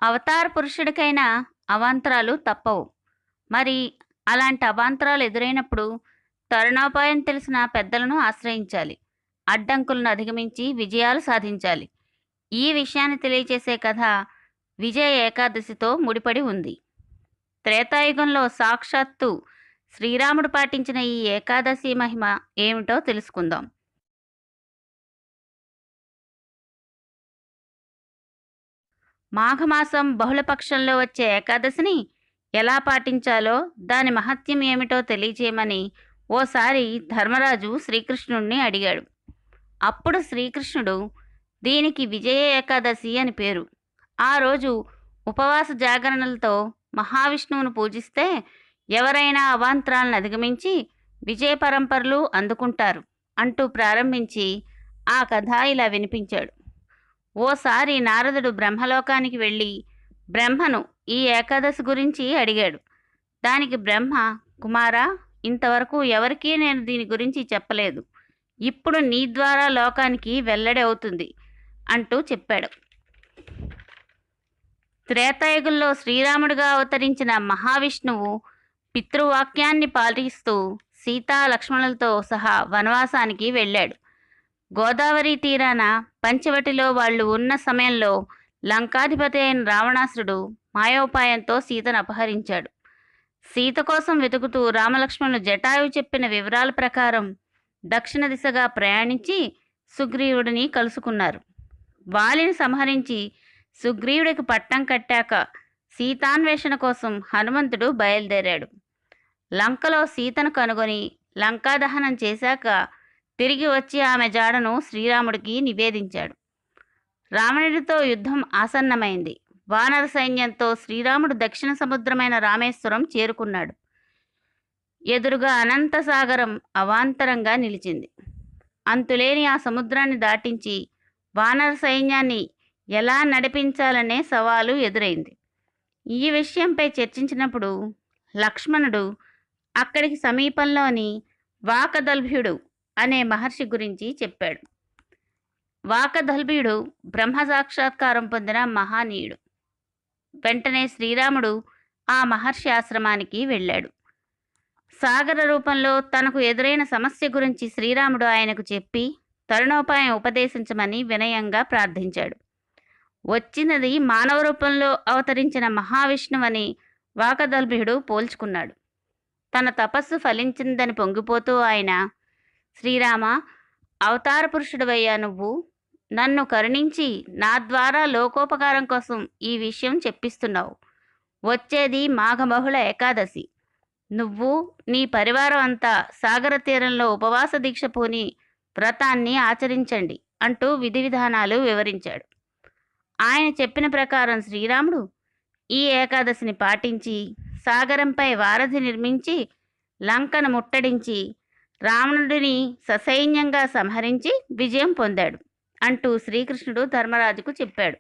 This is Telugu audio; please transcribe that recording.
అవతార పురుషుడికైనా అవాంతరాలు తప్పవు. మరి అలాంటి అవాంతరాలు ఎదురైనప్పుడు తరుణోపాయం తెలిసిన పెద్దలను ఆశ్రయించాలి. అడ్డంకులను అధిగమించి విజయాలు సాధించాలి. ఈ విషయాన్ని తెలియచేసే కథ విజయ ఏకాదశితో ముడిపడి ఉంది. త్రేతాయుగంలో సాక్షాత్తు శ్రీరాముడు పాటించిన ఈ ఏకాదశి మహిమ ఏమిటో తెలుసుకుందాం. మాఘమాసం బహుళపక్షంలో వచ్చే ఏకాదశిని ఎలా పాటించాలో, దాని మహత్యం ఏమిటో తెలియచేయమని ఓసారి ధర్మరాజు శ్రీకృష్ణుణ్ణి అడిగాడు. అప్పుడు శ్రీకృష్ణుడు, దీనికి విజయ ఏకాదశి అని పేరు. ఆ రోజు ఉపవాస జాగరణలతో మహావిష్ణువును పూజిస్తే ఎవరైనా అవాంతరాలను అధిగమించి విజయ పరంపరలు అందుకుంటారు అంటూ ప్రారంభించి ఆ కథ ఇలా వినిపించాడు. ఓసారి నారదుడు బ్రహ్మలోకానికి వెళ్ళి బ్రహ్మను ఈ ఏకాదశి గురించి అడిగాడు. దానికి బ్రహ్మ, కుమారా, ఇంతవరకు ఎవరికీ నేను దీని గురించి చెప్పలేదు. ఇప్పుడు నీ ద్వారా లోకానికి వెల్లడి అవుతుంది అంటూ చెప్పాడు. త్రేతాయుగంలో శ్రీరాముడిగా అవతరించిన మహావిష్ణువు పితృవాక్యాన్ని పాటిస్తూ సీతా లక్ష్మణులతో సహా వనవాసానికి వెళ్ళాడు. గోదావరి తీరాన పంచవటిలో వాళ్ళు ఉన్న సమయంలో లంకాధిపతి అయిన రావణాసురుడు మాయోపాయంతో సీతను అపహరించాడు. సీత కోసం వెతుకుతూ రామలక్ష్మణులు జటాయువు చెప్పిన వివరాల ప్రకారం దక్షిణ దిశగా ప్రయాణించి సుగ్రీవుడిని కలుసుకున్నారు. వాలిని సంహరించి సుగ్రీవుడికి పట్టం కట్టాక సీతాన్వేషణ కోసం హనుమంతుడు బయలుదేరాడు. లంకలో సీతను కనుగొని లంకాదహనం చేశాక తిరిగి వచ్చి ఆమె జాడను శ్రీరాముడికి నివేదించాడు. రావణుడితో యుద్ధం ఆసన్నమైంది. వానర సైన్యంతో శ్రీరాముడు దక్షిణ సముద్రమైన రామేశ్వరం చేరుకున్నాడు. ఎదురుగా అనంత సాగరం అవాంతరంగా నిలిచింది. అంతులేని ఆ సముద్రాన్ని దాటించి వానర సైన్యాన్ని ఎలా నడిపించాలనే సవాలు ఎదురైంది. ఈ విషయంపై చర్చించినప్పుడు లక్ష్మణుడు అక్కడికి సమీపంలోని వాకదల్భ్యుడు అనే మహర్షి గురించి చెప్పాడు. వాకదల్భ్యుడు బ్రహ్మ సాక్షాత్కారం పొందిన మహానీయుడు. వెంటనే శ్రీరాముడు ఆ మహర్షి ఆశ్రమానికి వెళ్ళాడు. సాగర రూపంలో తనకు ఎదురైన సమస్య గురించి శ్రీరాముడు ఆయనకు చెప్పి తరుణోపాయం ఉపదేశించమని వినయంగా ప్రార్థించాడు. వచ్చినది మానవ రూపంలో అవతరించిన మహావిష్ణువని వాకదల్భ్యుడు పోల్చుకున్నాడు. తన తపస్సు ఫలించిందని పొంగిపోతూ ఆయన, శ్రీరామ, అవతార పురుషుడివయ్యా నువ్వు, నన్ను కరుణించి నా ద్వారా లోకోపకారం కోసం ఈ విషయం చెప్పిస్తున్నావు. వచ్చేది మాఘబహుళ ఏకాదశి. నువ్వు నీ పరివారం అంతా సాగర తీరంలో ఉపవాస దీక్ష పూని వ్రతాన్ని ఆచరించండి అంటూ విధి విధానాలు వివరించాడు. ఆయన చెప్పిన ప్రకారం శ్రీరాముడు ఈ ఏకాదశిని పాటించి సాగరంపై వారధి నిర్మించి లంకను ముట్టడించి రావణుడిని ససైన్యంగా సంహరించి విజయం పొందాడు అంటూ శ్రీకృష్ణుడు ధర్మరాజుకు చెప్పాడు.